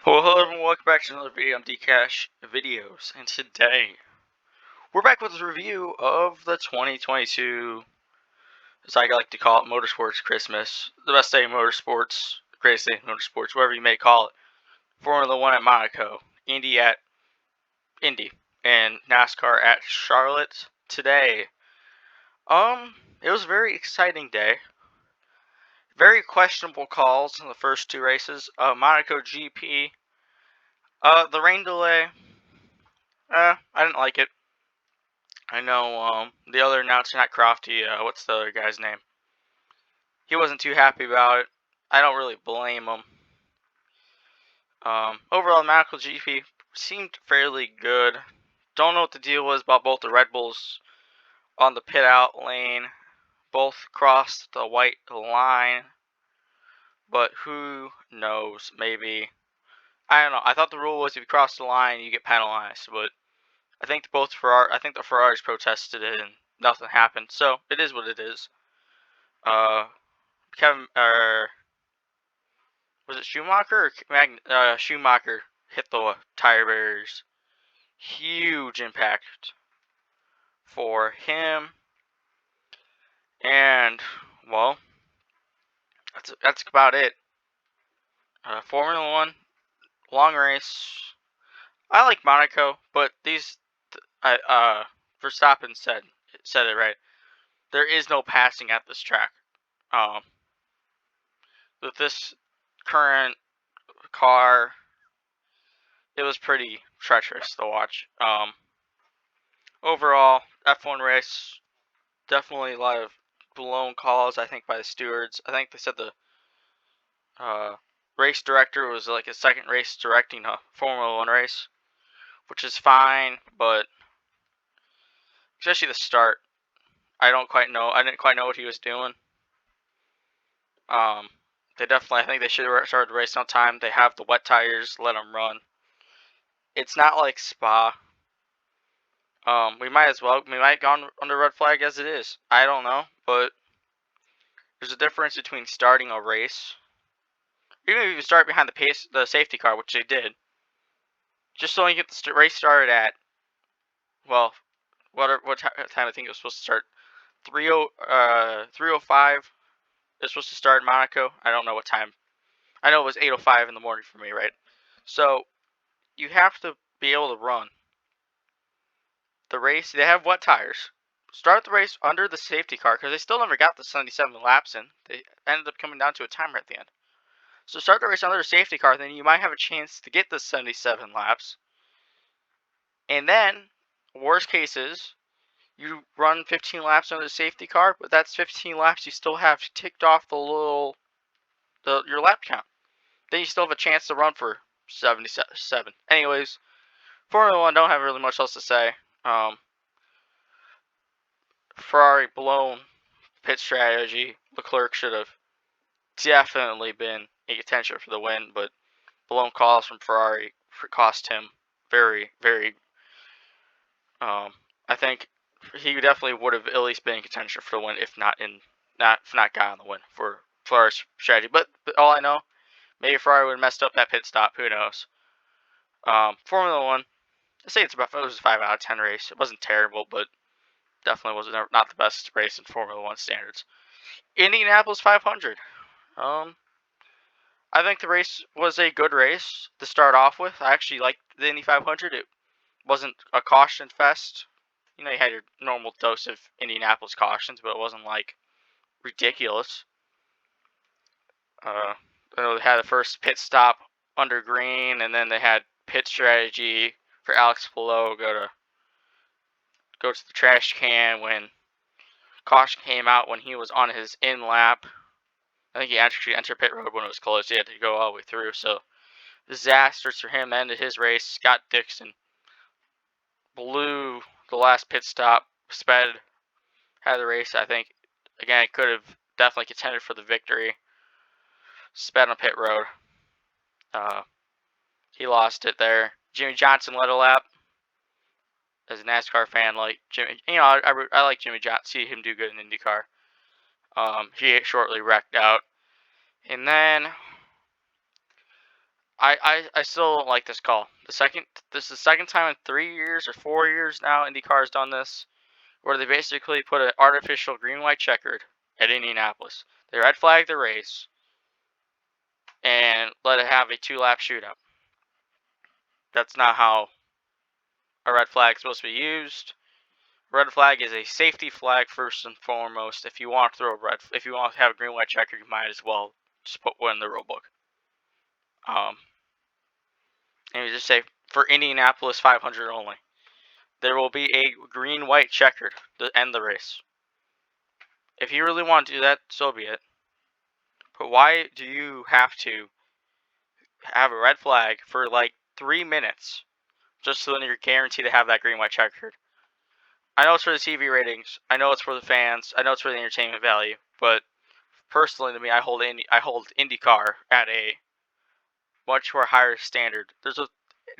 Well, hello everyone, welcome back to another video on Dcash Videos, and today we're back with a review of the 2022, as I like to call it, Motorsports Christmas. The best day in motorsports, the greatest day in motorsports, whatever you may call it. Formula 1 at Monaco, Indy at Indy, and NASCAR at Charlotte today. It was a very exciting day. Very questionable calls in the first two races. Monaco GP, the rain delay, I didn't like it. I know, the other announcer, not Crofty, what's the other guy's name? He wasn't too happy about it. I don't really blame him. Overall, Monaco GP seemed fairly good. Don't know what the deal was about both the Red Bulls on the pit out lane. Both crossed the white line. But who knows? Maybe. I don't know. I thought the rule was if you cross the line, you get penalized. But I think the Ferraris protested it and nothing happened. So it is what it is. Was it Schumacher or Schumacher hit the tire barriers? Huge impact for him. And well, that's about it. Formula One, long race. I like Monaco, but Verstappen said it right. There is no passing at this track. With this current car, it was pretty treacherous to watch. Overall, F1 race, definitely a lot of blown calls, I think, by the stewards. I think they said the race director was like his second race directing a Formula 1 race, which is fine, but especially the start, I didn't quite know what he was doing. I think they should have started the race on time. They have the wet tires, let them run. It's not like Spa. We might have gone under red flag as it is. I don't know, but there's a difference between starting a race, even if you start behind the safety car, which they did, just so you get the race started at, well, what time I think it was supposed to start, 3:05. It's supposed to start in Monaco. I don't know what time. I know it was 8:05 in the morning for me, right? So you have to be able to run the race. They have wet tires. Start the race under the safety car because they still never got the 77 laps in. They ended up coming down to a timer at the end. So start the race under the safety car, then you might have a chance to get the 77 laps. And then, worst cases, you run 15 laps under the safety car, but that's 15 laps you still have ticked off your lap count. Then you still have a chance to run for 77. Anyways, Formula 1 don't have really much else to say. Ferrari blown pit strategy. Leclerc should have definitely been in contention for the win, but blown calls from Ferrari cost him very, very. I think he definitely would have at least been in contention for the win, if not gotten the win for Ferrari's strategy. But all I know, maybe Ferrari would have messed up that pit stop. Who knows? Formula 1, I say it was a 5 out of 10 race. It wasn't terrible, but definitely was not the best race in Formula 1 standards. Indianapolis 500. I think the race was a good race to start off with. I actually liked the Indy 500. It wasn't a caution fest. You know, you had your normal dose of Indianapolis cautions, but it wasn't like ridiculous. I know they had the first pit stop under green, and then they had pit strategy for Alex Palou go to the trash can when caution came out when he was on his in lap. I think he actually entered pit road when it was closed. He had to go all the way through. So disasters for him. Ended his race. Scott Dixon blew the last pit stop. Had the race. I think again could have definitely contended for the victory. Sped on pit road. He lost it there. Jimmy Johnson led a lap. As a NASCAR fan, like Jimmy, I like Jimmy Johnson. See him do good in IndyCar. He shortly wrecked out, and then I still don't like this call. This is the second time in 3 years or 4 years now IndyCar has done this, where they basically put an artificial green-white checkered at Indianapolis. They red flag the race and let it have a 2-lap shootout. That's not how a red flag is supposed to be used. Red flag is a safety flag first and foremost. If you want to if you want to have a green-white checker, you might as well just put one in the rule book. And you just say for Indianapolis 500 only, there will be a green-white checkered to end the race. If you really want to do that, so be it. But why do you have to have a red flag for like 3 minutes just so then you're guaranteed to have that green-white checkered? I know it's for the TV ratings. I know it's for the fans. I know it's for the entertainment value. But personally, to me, I hold IndyCar at a much more higher standard.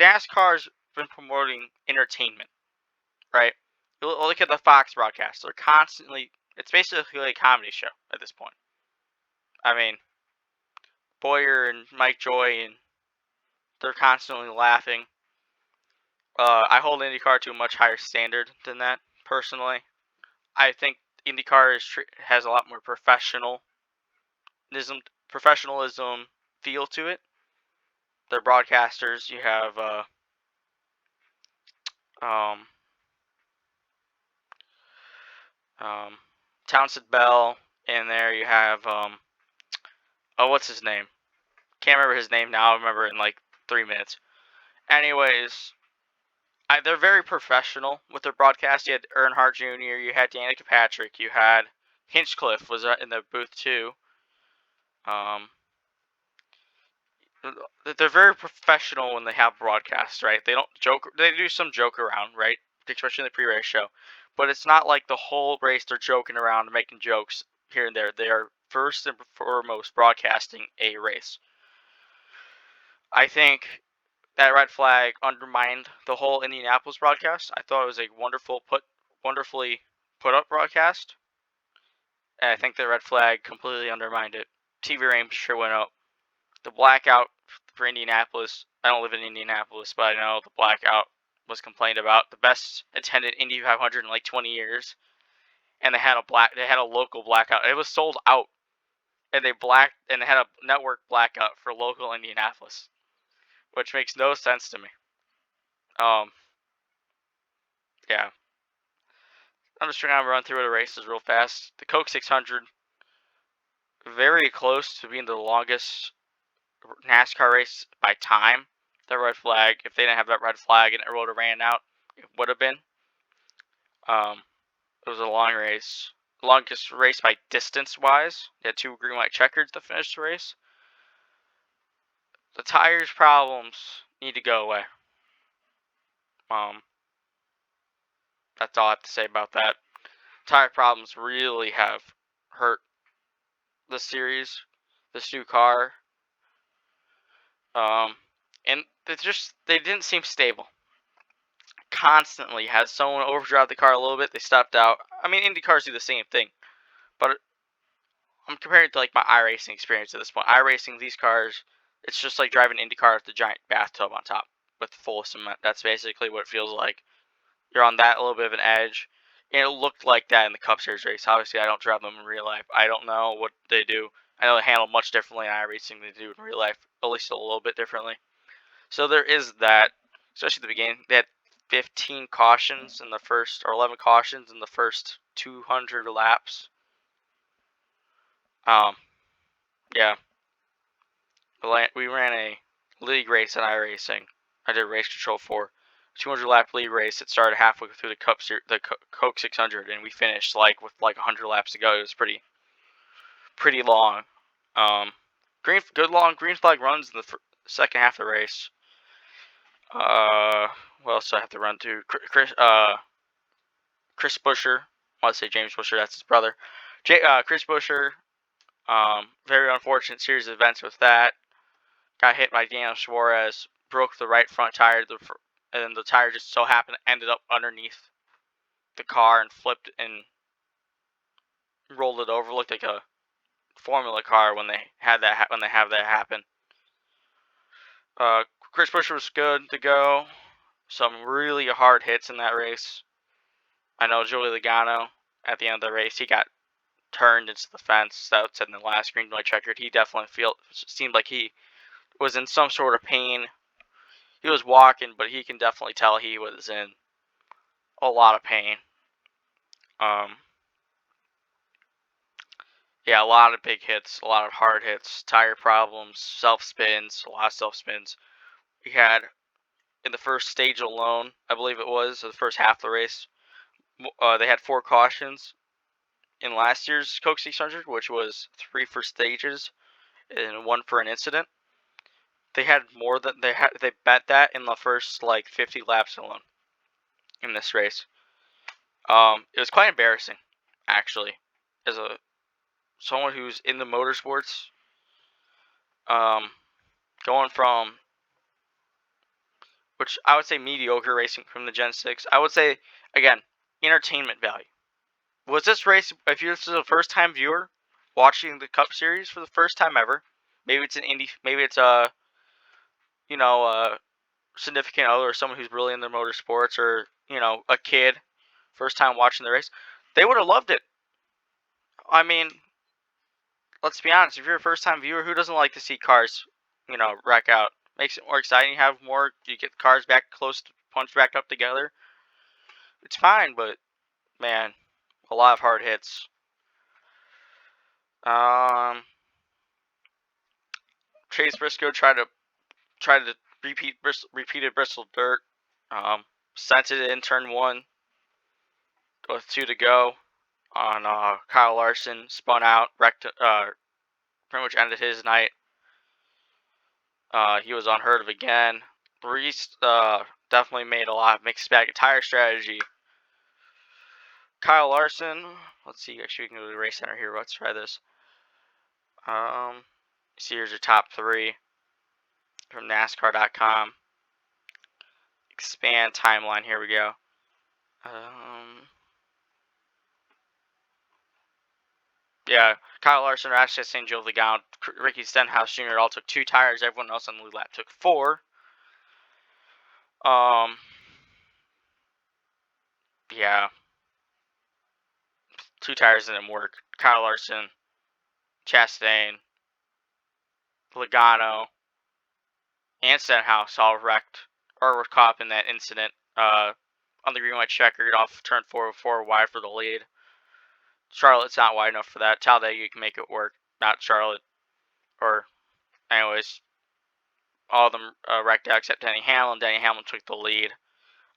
NASCAR's been promoting entertainment, right? Look at the Fox broadcast. They're constantly. It's basically a comedy show at this point. I mean, Boyer and Mike Joy, and they're constantly laughing. I hold IndyCar to a much higher standard than that, personally. I think IndyCar has a lot more professionalism feel to it. They're broadcasters. You have Townsend Bell in there. You have what's his name? Can't remember his name now. I'll remember it in like 3 minutes. Anyways, they're very professional with their broadcast. You had Earnhardt Jr., you had Danica Patrick, you had Hinchcliffe was in the booth too. They're very professional when they have broadcasts, right? They don't joke. They do some joke around, right? Especially in the pre-race show. But it's not like the whole race they're joking around and making jokes here and there. They are first and foremost broadcasting a race. I think that red flag undermined the whole Indianapolis broadcast. I thought it was a wonderfully put up broadcast. And I think the red flag completely undermined it. TV ratings sure went up. The blackout for Indianapolis. I don't live in Indianapolis, but I know the blackout was complained about. The best attended Indy 500 in like 20 years, and they had a local blackout. It was sold out, and they had a network blackout for local Indianapolis, which makes no sense to me. Yeah. I'm just trying to run through the races real fast. The Coke 600, very close to being the longest NASCAR race by time. The red flag, if they didn't have that red flag and it would have ran out, it would have been. It was a long race. Longest race by distance wise. They had 2 green white checkers to finish the race. The tires problems need to go away. That's all I have to say about that. Tire problems really have hurt the series, this new car. And they didn't seem stable. Constantly had someone overdrive the car a little bit, they stepped out. I mean, Indy cars do the same thing, but I'm comparing it to like my iRacing experience at this point. iRacing, these cars, it's just like driving an Indy car with a giant bathtub on top with full cement. That's basically what it feels like. You're on that little bit of an edge. And it looked like that in the Cup Series race. Obviously, I don't drive them in real life. I don't know what they do. I know they handle much differently in iRacing than they do in real life, at least a little bit differently. So there is that, especially at the beginning. They had 15 cautions in the first, or 11 cautions in the first 200 laps. Yeah. We ran a league race in iRacing. I did race control for 200 lap league race. It started halfway through the Coke 600, and we finished with 100 laps to go. It was pretty long. Good long green flag runs in the second half of the race. What else do I have to run to? Chris Buescher. I want to say James Buescher. That's his brother. Chris Buescher. Very unfortunate series of events with that. Got hit by Daniel Suarez. Broke the right front tire. And the tire just so happened ended up underneath the car and flipped and rolled it over. Looked like a Formula car when they have that happen. Chris Buescher was good to go. Some really hard hits in that race. I know Joey Logano at the end of the race, he got turned into the fence. That was in the last green light checkered. He definitely seemed like he was in some sort of pain. He was walking, but he can definitely tell he was in a lot of pain. Yeah, a lot of big hits, a lot of hard hits, tire problems, self spins, a lot of self spins. We had in the first stage alone, I believe it was, the first half of the race, they had 4 cautions in last year's Coke 600, which was 3 for stages and 1 for an incident. They had more than they bet that in the first like 50 laps alone in this race. It was quite embarrassing, actually, as someone who's in the motorsports. Going from, which I would say mediocre racing from the Gen 6. I would say, again, entertainment value. Was this race, if you're a first time viewer watching the Cup Series for the first time ever, maybe it's an Indy, maybe it's a, a significant other or someone who's really in the motorsports, or, a kid, first time watching the race, they would have loved it. I mean, let's be honest, if you're a first time viewer, who doesn't like to see cars, wreck out? Makes it more exciting. You get cars back close, punched back up together. It's fine, but man, a lot of hard hits. Chase Briscoe tried to repeated Bristol dirt. Sent it in turn 1 with 2 to go on Kyle Larson. Spun out, wrecked. Pretty much ended his night. He was unheard of again. Reese definitely made a lot of mixed bag of tire strategy. Kyle Larson. Let's see. Actually, we can go to the race center here. Let's try this. See, here's your top 3 from NASCAR.com. Expand timeline. Here we go. Yeah, Kyle Larson, Rasha St. Joe Logano, Ricky Stenhouse Jr. all took 2 tires. Everyone else on the lead lap took 4. Yeah. 2 tires didn't work. Kyle Larson, Chastain, Logano, and Stenhouse all wrecked or were caught up in that incident on the green white checkered off turn 4 wide for the lead. Charlotte's not wide enough for that. Talladega, you can make it work. Not Charlotte. Or, anyways, all of them wrecked out except Denny Hamlin. Denny Hamlin took the lead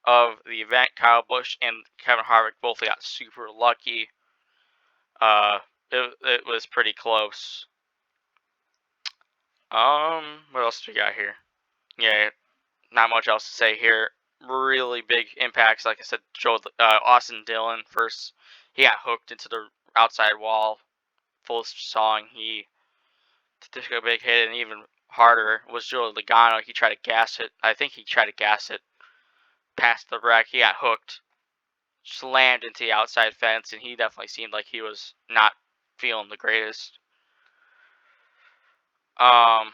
of the event. Kyle Busch and Kevin Harvick both got super lucky. It was pretty close. What else do we got here? Yeah, not much else to say here. Really big impacts, like I said. Austin Dillon first. He got hooked into the outside wall, full sawing. He took a big hit, and even harder was Joey Logano. He tried to gas it. I think he tried to gas it past the wreck. He got hooked, slammed into the outside fence, and he definitely seemed like he was not feeling the greatest. Yeah,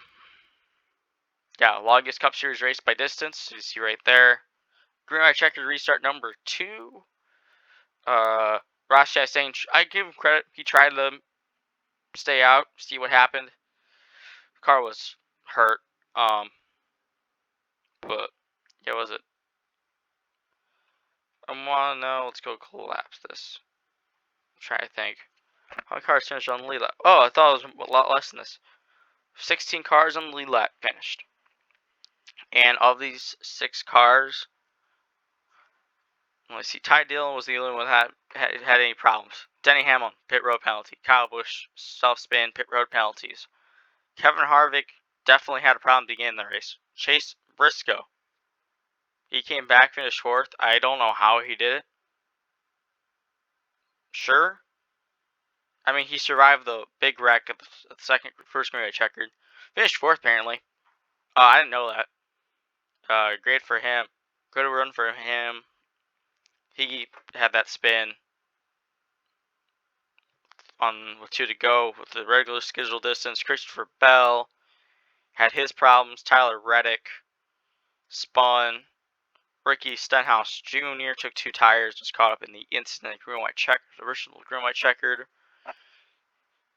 longest Cup Series race by distance. You see right there. Green light checker restart number 2. Ross Chastain, I give him credit. He tried to stay out, see what happened. The car was hurt. But yeah, was it? I want to know. Let's go collapse this. I'm trying to think. How many cars finished on the lead lap? Oh, I thought it was a lot less than this. 16 cars on the lead lap finished. And of these 6 cars, let's see, Ty Dillon was the only one that had any problems. Denny Hamlin, pit road penalty. Kyle Busch, self-spin, pit road penalties. Kevin Harvick definitely had a problem to begin the race. Chase Briscoe, he came back, finished 4th. I don't know how he did it. Sure. I mean, he survived the big wreck at the first green light checkered. Finished 4th, apparently. I didn't know that. Great for him. Good run for him. He had that spin with 2 to go with the regular schedule distance. Christopher Bell had his problems. Tyler Reddick spun. Ricky Stenhouse Jr. took 2 tires, was caught up in the incident. Green-white checker, the original green-white checkered.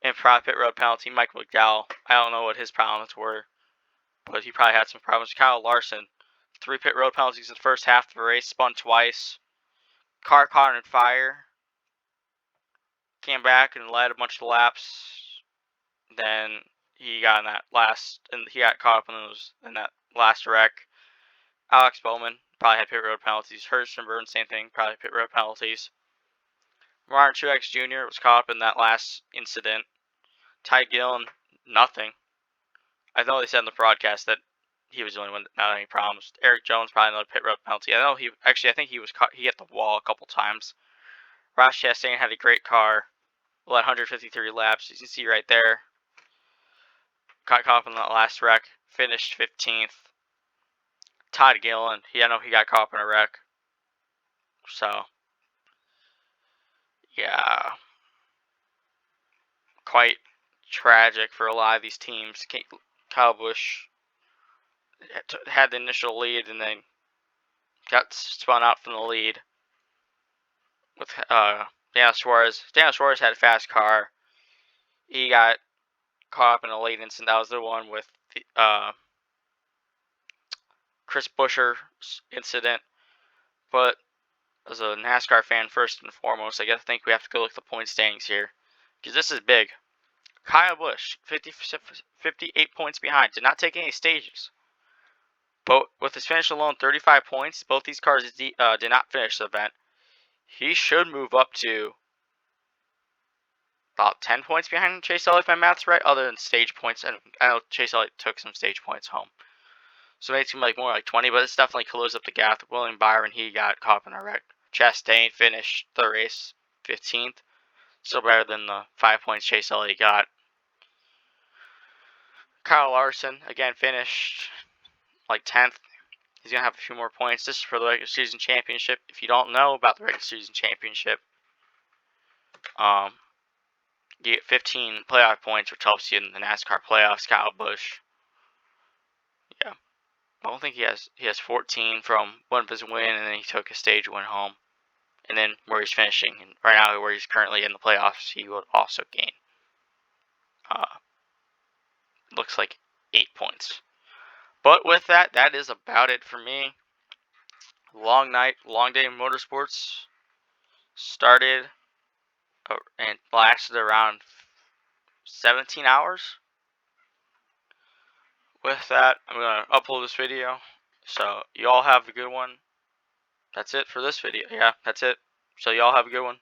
And private pit road penalty. Michael McDowell, I don't know what his problems were, but he probably had some problems. Kyle Larson, 3 pit road penalties in the first half of the race, spun twice. Car caught on fire. Came back and led a bunch of laps. Then he got in that last, and he got caught up in that last wreck. Alex Bowman probably had pit road penalties. Hurstenburn, same thing, probably pit road penalties. Martin Truex Jr. was caught up in that last incident. Ty Gillen, nothing. I know they said in the broadcast that he was the only one that not any problems. Eric Jones probably another pit road penalty. I think he was caught. He hit the wall a couple times. Ross Chastain had a great car. Led 153 laps. You can see right there. Got caught up in that last wreck. Finished 15th. Todd Gillen, I know he got caught up in a wreck. So, yeah. Quite tragic for a lot of these teams. Kyle Busch had the initial lead and then got spun out from the lead with Daniel Suarez. Daniel Suarez had a fast car. He got caught up in a late incident. That was the one with the, Chris Buescher's incident. But as a NASCAR fan, first and foremost, I think we have to go look at the point standings here, because this is big. Kyle Busch, 58 points behind, did not take any stages. But with his finish alone, 35 points, both these cars did not finish the event. He should move up to about 10 points behind Chase Elliott, if my math's right, other than stage points. And I know Chase Elliott took some stage points home. So it makes him more like 20, but it's definitely closed up the gap. William Byron, he got caught up in a wreck. Chastain finished the race 15th. Still better than the 5 points Chase Elliott got. Kyle Larson, again, finished like 10th. He's going to have a few more points. This is for the regular season championship. If you don't know about the regular season championship, you get 15 playoff points, which helps you in the NASCAR playoffs. Kyle Busch, yeah, I don't think he has 14 from one of his win, and then he took a stage win home. And then where he's finishing, and right now where he's currently in the playoffs, he will also gain, looks like 8 points. But with that, that is about it for me. Long night, long day in motorsports. Started and lasted around 17 hours. With that, I'm going to upload this video. So, you all have a good one. That's it for this video. Yeah, that's it. So, you all have a good one.